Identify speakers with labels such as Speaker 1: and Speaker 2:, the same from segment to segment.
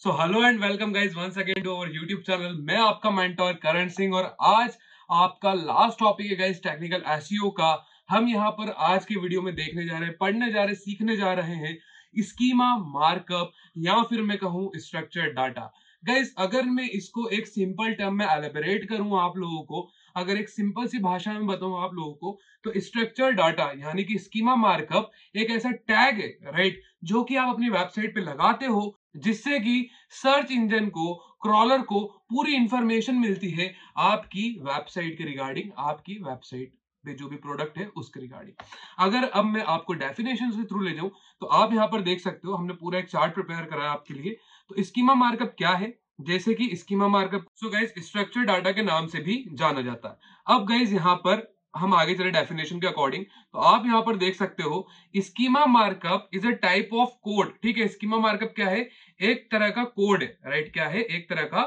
Speaker 1: So hello and welcome guys once again to our YouTube channel. मैं आपका mentor Karan Singh और आज आपका लास्ट टॉपिक है गाइज टेक्निकल एसईओ का। हम यहाँ पर आज की वीडियो में देखने जा रहे हैं, पढ़ने जा रहे हैं, सीखने जा रहे हैं स्कीमा मार्कअप या फिर मैं कहूँ स्ट्रक्चर डाटा। गाइज अगर मैं इसको एक सिंपल टर्म में एलिबरेट करूं आप लोगों को, अगर एक सिंपल सी भाषा में बताऊं आप लोगों को, तो स्ट्रक्चर डाटा यानी कि स्कीमा मार्कअप एक ऐसा टैग है, राइट, जो कि आप अपनी वेबसाइट पे लगाते हो जिससे कि सर्च इंजन को, क्रॉलर को पूरी इंफॉर्मेशन मिलती है आपकी वेबसाइट के रिगार्डिंग, आपकी वेबसाइट पे जो भी प्रोडक्ट है उसके रिगार्डिंग। अगर अब मैं आपको डेफिनेशन के थ्रू ले जाऊं तो आप यहां पर देख सकते हो, हमने पूरा एक चार्ट प्रिपेयर करा है आपके लिए। तो स्कीमा मार्कअप क्या है, जैसे कि schema markup so guys structure data के नाम से भी जाना जाता है। अब गाइस यहां पर हम आगे चले डेफिनेशन के अकॉर्डिंग, तो आप यहां पर देख सकते हो schema markup is a type of code. ठीक है, स्कीमा मार्कअप क्या है? एक तरह का कोड है, राइट। क्या है? एक तरह का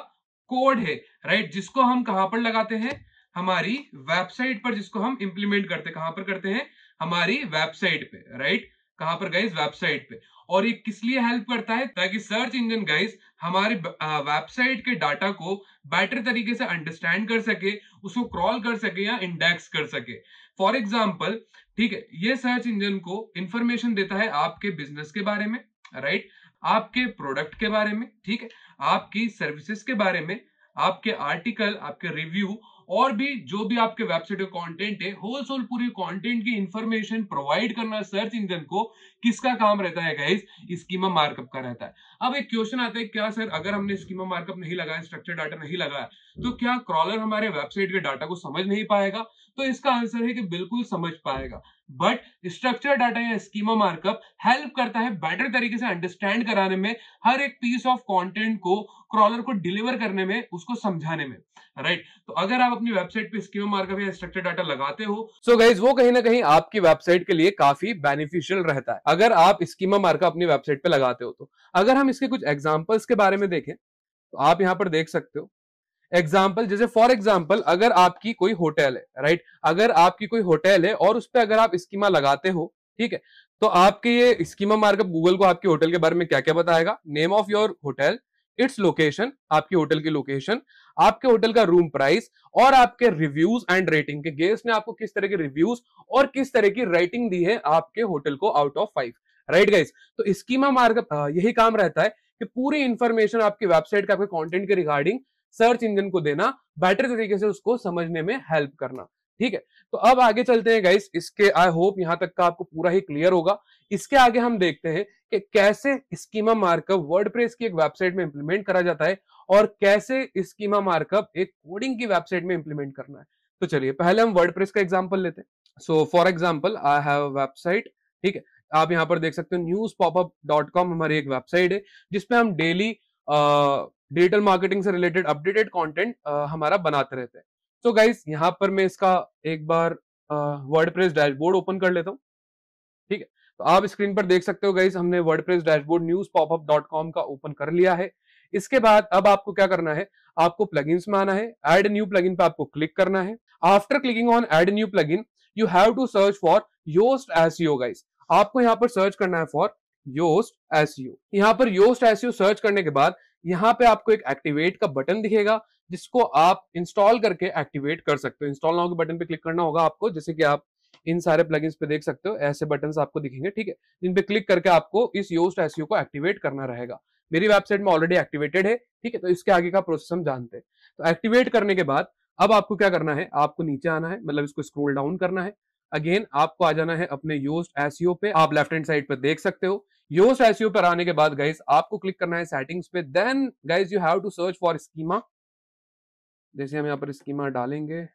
Speaker 1: कोड है, राइट, जिसको हम कहां पर लगाते हैं? हमारी वेबसाइट पर, जिसको हम इंप्लीमेंट करते हैं। कहां पर करते हैं? हमारी वेबसाइट पे, राइट। कहां पर गाइस? वेबसाइट पे। और ये किस लिए हेल्प करता है? ताकि सर्च इंजन गाइस हमारे वेबसाइट के डाटा को बेटर तरीके से अंडरस्टैंड कर सके, उसको क्रॉल कर सके या इंडेक्स कर सके। फॉर एग्जाम्पल, ठीक है, ये सर्च इंजन को इंफॉर्मेशन देता है आपके बिजनेस के बारे में, राइट, आपके प्रोडक्ट के बारे में, ठीक है, आपकी सर्विसेज के बारे में, आपके आर्टिकल, आपके रिव्यू और भी जो भी आपके वेबसाइट का कंटेंट है, होल सोल पूरी कंटेंट की इंफॉर्मेशन प्रोवाइड करना सर्च इंजन को किसका काम रहता है गाइस? स्कीमा मार्कअप का रहता है। अब एक क्वेश्चन आता है, क्या सर अगर हमने स्कीमा मार्कअप नहीं लगाया, स्ट्रक्चर डाटा नहीं लगाया, तो क्या क्रॉलर हमारे वेबसाइट के डाटा को समझ नहीं पाएगा? तो इसका आंसर है कि बिल्कुल समझ पाएगा, बट स्ट्रक्चर डाटा या स्कीमा मार्कअप हेल्प करता है बेटर तरीके से अंडरस्टैंड कराने में, हर एक पीस ऑफ कंटेंट को क्रॉलर को डिलीवर करने में, उसको समझाने में, राइट। तो अगर आप अपनी वेबसाइट पे स्कीमा मार्कअप या स्ट्रक्चर डाटा लगाते हो, सो गाइस वो कहीं ना कहीं आपकी वेबसाइट के लिए काफी बेनिफिशियल रहता है अगर आप स्कीमा मार्कअप अपनी वेबसाइट पे लगाते हो। तो अगर हम इसके कुछ एग्जांपल्स के बारे में देखें तो आप यहां पर देख सकते हो एग्जाम्पल। जैसे फॉर एग्जाम्पल, अगर आपकी कोई होटल है, राइट, अगर आपकी कोई होटल है और उस पर अगर आप स्कीमा लगाते हो, ठीक है, तो आपके ये स्कीमा मार्कअप गूगल को आपके होटल के बारे में क्या क्या बताएगा? Name of your hotel, its location, आपकी होटल की लोकेशन, आपके होटल का रूम प्राइस और आपके रिव्यूज एंड रेटिंग के गेस्ट ने आपको किस तरह के रिव्यूज और किस तरह की रेटिंग दी है आपके होटल को आउट ऑफ 5, राइट गाइस। तो स्कीमा मार्कअप यही काम रहता है कि पूरी इंफॉर्मेशन आपकी वेबसाइट का, आपके कंटेंट के रिगार्डिंग सर्च इंजन को देना, बेटर तरीके से उसको समझने में हेल्प करना। ठीक है, तो अब आगे चलते हैं गाइस। इसके आई होप यहां तक का आपको पूरा ही क्लियर होगा। इसके आगे हम देखते हैं कि कैसे स्कीमा मार्कअप वर्डप्रेस की एक वेबसाइट में इंप्लीमेंट करा जाता है और कैसे स्कीमा मार्कअप एक कोडिंग की वेबसाइट में इंप्लीमेंट करना है। तो चलिए पहले हम वर्डप्रेस का एग्जांपल लेते हैं। So for example I have website, ठीक है, आप यहां पर देख सकते हो newspopUp.com हमारी एक वेबसाइट है जिसपे हम डेली डिजिटल मार्केटिंग से रिलेटेड अपडेटेड कंटेंट हमारा बनाते रहते हैं। तो गाइस यहाँ पर मैं इसका एक बार वर्डप्रेस डैशबोर्ड ओपन कर लेता हूँ। ठीक है, तो आप स्क्रीन पर देख सकते हो गाइस, हमने वर्डप्रेस डैशबोर्ड newspopUp.com का ओपन कर लिया है। इसके बाद अब आपको क्या करना है? आपको प्लगइन्स में आना है, ऐड न्यू प्लगइन पे आपको क्लिक करना है। After clicking on add new plugin you have to search for Yoast SEO guys. आपको यहाँ पर सर्च करना है फॉर योस्ट एसईओ। यहाँ पर योस्ट एसईओ सर्च करने के बाद यहाँ पे आपको एक एक्टिवेट का बटन दिखेगा जिसको आप इंस्टॉल करके एक्टिवेट कर सकते हो। इंस्टॉल नाउ के बटन पे क्लिक करना होगा आपको, जैसे कि आप इन सारे प्लगइन्स पे देख सकते हो, ऐसे बटन्स आपको दिखेंगे, ठीक है, जिन पे क्लिक करके आपको इस योस्ट एसईओ को एक्टिवेट करना रहेगा। मेरी वेबसाइट में ऑलरेडी एक्टिवेटेड है, ठीक है, तो इसके आगे का प्रोसेस हम जानते हैं। तो एक्टिवेट करने के बाद अब आपको क्या करना है? आपको नीचे आना है, मतलब इसको स्क्रॉल डाउन करना है। अगेन आपको आ जाना है अपने योस्ट एसईओ पे। आप लेफ्ट हैंड साइड पे देख सकते हो। योस्ट एसईओ पर आने के बाद गाइस आपको क्लिक करना है सेटिंग्स पे। Then guys you have to search for schema. जैसे हम यहाँ पर स्कीमा डालेंगे,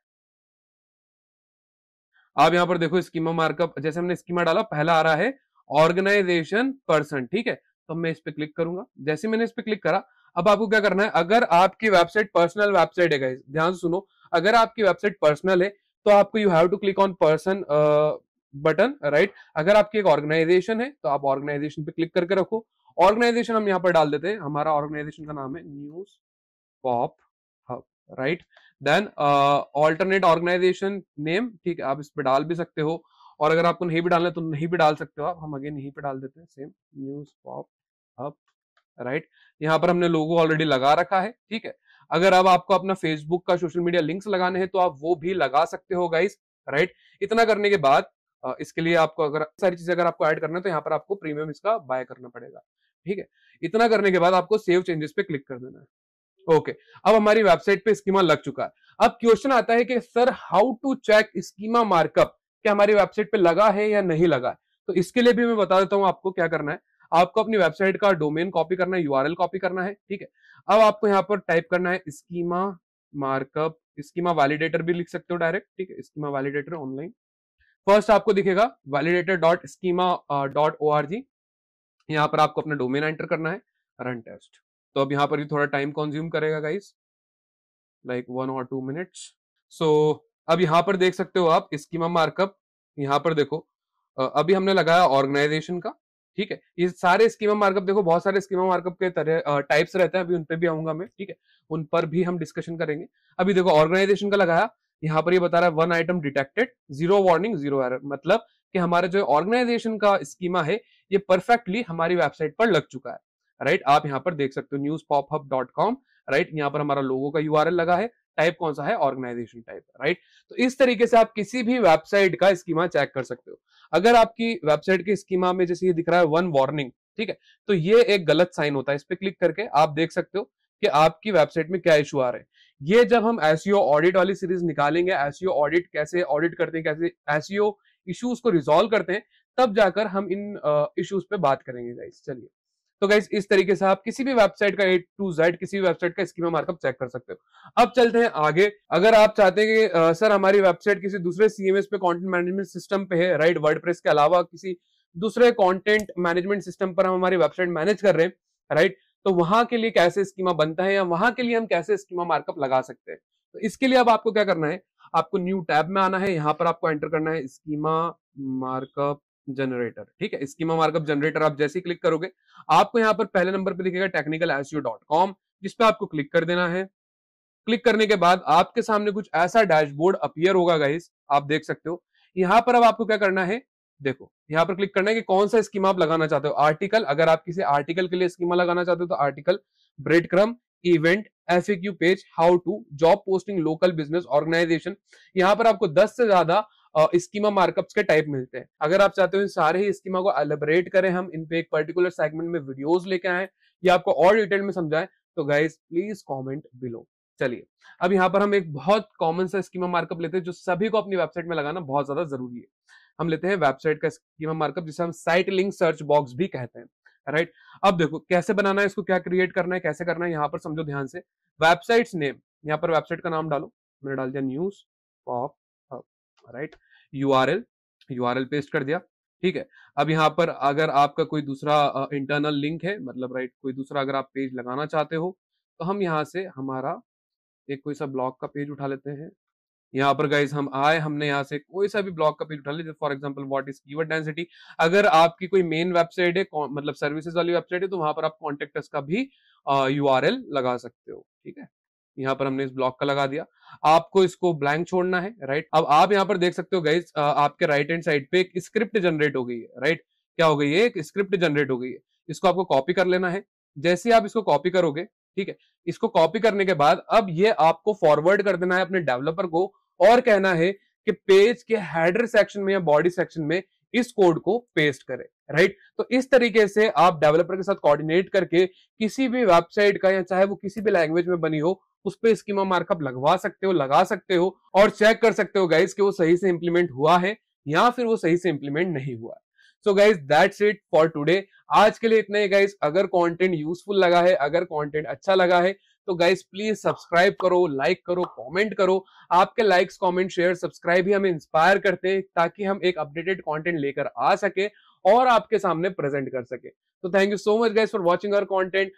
Speaker 1: आप यहाँ पर देखो स्कीमा मार्कअप, जैसे हमने स्कीमा डाला पहला आ रहा है ऑर्गेनाइजेशन पर्सन, ठीक है, तो मैं इस पे क्लिक करूंगा। जैसे मैंने इस पे क्लिक करा, अब आपको क्या करना है? अगर आपकी वेबसाइट पर्सनल वेबसाइट है गाइस, ध्यान से सुनो, अगर आपकी वेबसाइट पर्सनल है तो आपको you have to click on person button, right. अगर आपकी एक ऑर्गेनाइजेशन है तो आप ऑर्गेनाइजेशन पे क्लिक करके रखो। ऑर्गेनाइजेशन हम यहाँ पर डाल देते हैं, हमारा ऑर्गेनाइजेशन का नाम है news pop hub, right. Then alternate organization name, ठीक है, आप इस पे डाल भी सकते हो, और अगर आपको नहीं भी डालना है तो नहीं भी डाल सकते हो आप। हम अगेन यहीं पे डाल देते हैं same news pop hub, right. यहाँ पर हमने लोगो ऑलरेडी लगा रखा है, ठीक है। अगर अब आपको अपना फेसबुक का सोशल मीडिया लिंक्स लगाने हैं तो आप वो भी लगा सकते हो गाइस, राइट। इतना करने के बाद इसके लिए आपको अगर सारी चीजें अगर आपको ऐड करना है तो यहाँ पर आपको प्रीमियम इसका बाय करना पड़ेगा, ठीक है। इतना करने के बाद आपको सेव चेंजेस पे क्लिक कर देना है। ओके, अब हमारी वेबसाइट पे स्कीमा लग चुका है। अब क्वेश्चन आता है कि sir how to check schema markup, क्या हमारी वेबसाइट पे लगा है या नहीं लगा है। तो इसके लिए भी मैं बता देता हूं आपको क्या करना है। आपको अपनी वेबसाइट का डोमेन कॉपी करना है, यूआरएल कॉपी करना है, ठीक है। अब आपको यहाँ पर टाइप करना है स्कीमा मार्कअप, स्कीमा वैलिडेटर भी लिख सकते हो डायरेक्ट, ठीक है। स्कीमा वैलिडेटर ऑनलाइन फर्स्ट आपको दिखेगा validator.schema.org। यहाँ पर आपको अपना डोमेन एंटर करना है, रन टेस्ट। तो अब यहाँ पर भी थोड़ा टाइम कंज्यूम करेगा गाइस, लाइक 1 और 2 मिनट्स। सो अब यहाँ पर देख सकते हो आप स्कीमा मार्कअप, यहाँ पर देखो अभी हमने लगाया ऑर्गेनाइजेशन का, ठीक है। ये सारे स्कीमा मार्कअप देखो, बहुत सारे स्कीमा मार्कअप के तरह टाइप्स रहते हैं, अभी उन पे भी आऊंगा मैं, ठीक है। उन पर भी हम डिस्कशन करेंगे। अभी देखो ऑर्गेनाइजेशन का लगाया, यहाँ पर ये बता रहा है 1 आइटम डिटेक्टेड, 0 वार्निंग 0 एरर, मतलब कि हमारे जो ऑर्गेनाइजेशन का स्कीमा है ये परफेक्टली हमारी वेबसाइट पर लग चुका है, राइट। आप यहाँ पर देख सकते हो newspophub.com, राइट। यहाँ पर हमारा लोगो का यूआरएल लगा है, टाइप कौन सा है, ऑर्गेनाइजेशन टाइप, राइट। तो इस तरीके से आप किसी भी वेबसाइट का स्कीमा चेक कर सकते हो। अगर आपकी वेबसाइट के स्कीमा में जैसे ये दिख रहा है 1 वार्निंग, ठीक है, तो ये एक गलत साइन होता है। इस पे क्लिक करके आप देख सकते हो कि आपकी वेबसाइट में क्या इशू आ रहे हैं। ये जब हम एसईओ ऑडिट वाली सीरीज निकालेंगे, एसईओ ऑडिट कैसे ऑडिट करते हैं, कैसे एसईओ इश्यूज को रिजॉल्व करते हैं, तब जाकर हम इन इश्यूज पे बात करेंगे गाइस। चलिए, तो गाइस इस तरीके से आप किसी भी वेबसाइट का A to Z किसी भी वेबसाइट का स्कीमा मार्कअप चेक कर सकते हो। अब चलते हैं आगे। अगर आप चाहते हैं कि सर हमारी वेबसाइट किसी दूसरे सीएमएस पे, कंटेंट मैनेजमेंट सिस्टम पे है, राइट, वर्डप्रेस के अलावा किसी दूसरे कंटेंट मैनेजमेंट सिस्टम पर हम हमारी वेबसाइट मैनेज कर रहे हैं, राइट, तो वहां के लिए कैसे स्कीमा बनता है या वहां के लिए हम कैसे स्कीमा मार्कअप लगा सकते हैं। तो इसके लिए अब आपको क्या करना है, आपको न्यू टैब में आना है, यहाँ पर आपको एंटर करना है स्कीमा मार्कअप जनरेटर, ठीक है। स्कीमा मार्कअप जनरेटर आप जैसे ही क्लिक करोगे आपको यहाँ पर पहले नंबर पे दिखेगा technicalseo.com, जिस पे आपको क्लिक कर देना है। क्लिक करने के बाद आपके सामने कुछ ऐसा डैशबोर्ड अपीयर होगा गाइस, आप देख सकते हो। यहाँ पर अब आपको क्या करना है, देखो यहाँ पर क्लिक करना है कि कौन सा स्कीमा आप लगाना चाहते हो। आर्टिकल, अगर आप किसी आर्टिकल के लिए स्कीमा लगाना चाहते हो तो article, breadcrumb, event, FAQ page, how to, job posting, local business, organization. यहाँ पर आपको 10 से ज्यादा स्कीमा मार्कअप्स के टाइप मिलते हैं। अगर आप चाहते हो इन सारे ही स्कीमा को एलिबरेट करें, हम इन पे एक पर्टिकुलर सेगमेंट में वीडियोस लेके आए या आपको और डिटेल में समझाएं, तो गाइस प्लीज कमेंट बिलो। चलिए, अब यहाँ पर हम एक बहुत कॉमन सा स्कीमा मार्कअप लेते हैं जो सभी को अपनी वेबसाइट में लगाना बहुत ज्यादा जरूरी है। हम लेते हैं वेबसाइट का स्कीमा मार्कअप, जिसे हम साइट लिंक सर्च बॉक्स भी कहते हैं, राइट। अब देखो कैसे बनाना है इसको, क्या क्रिएट करना है, कैसे करना है, यहाँ पर समझो ध्यान से। वेबसाइट्स नेम, यहाँ पर वेबसाइट का नाम डालो, मैंने डाल दिया news pop hub, right. URL paste कर दिया, ठीक है। अब यहाँ पर अगर आपका कोई दूसरा इंटरनल लिंक है, मतलब राइट, कोई दूसरा अगर आप पेज लगाना चाहते हो तो हम यहाँ से हमारा एक कोई सा ब्लॉग का पेज उठा लेते हैं। यहाँ पर गाइस हम आए, हमने यहाँ से कोई सा भी ब्लॉग का पेज उठा लिया, for example what is keyword density. अगर आपकी कोई मेन वेबसाइट है, मतलब सर्विसेज वाली वेबसाइट है, तो वहां पर आप कॉन्टेक्ट अस का भी यूआरएल लगा सकते हो, ठीक है। यहाँ पर हमने इस ब्लॉग का लगा दिया, आपको इसको ब्लैंक छोड़ना है, राइट। अब आप यहाँ पर देख सकते हो गाइस, आपके राइट हैंड साइड पे एक स्क्रिप्ट जनरेट हो गई है, राइट। क्या हो गई है, एक स्क्रिप्ट जनरेट हो गई है। इसको आपको कॉपी कर लेना है। जैसे ही आप इसको कॉपी करोगे, ठीक है, इसको कॉपी करने के बाद अब ये आपको फॉरवर्ड कर देना है अपने डेवलपर को और कहना है कि पेज के हेडर सेक्शन में या बॉडी सेक्शन में इस कोड को पेस्ट करें, राइट। तो इस तरीके से आप डेवलपर के साथ कोऑर्डिनेट करके किसी भी वेबसाइट का, या चाहे वो किसी भी लैंग्वेज में बनी हो, उस पे स्कीमा मार्कअप लगवा सकते हो, लगा सकते हो और चेक कर सकते हो गाइस कि वो सही से इंप्लीमेंट हुआ है या फिर वो सही से इंप्लीमेंट नहीं हुआ। So guys that's it for today. आज के लिए इतना ही गाइस। अगर कंटेंट यूजफुल लगा है, अगर कंटेंट अच्छा लगा है, तो गाइस प्लीज सब्सक्राइब करो, लाइक करो, कमेंट करो। आपके लाइक्स, कमेंट, शेयर, सब्सक्राइब ही हमें इंस्पायर करते हैं ताकि हम एक अपडेटेड कंटेंट लेकर आ सके और आपके सामने प्रेजेंट कर सके। तो thank you so much guys for watching our content.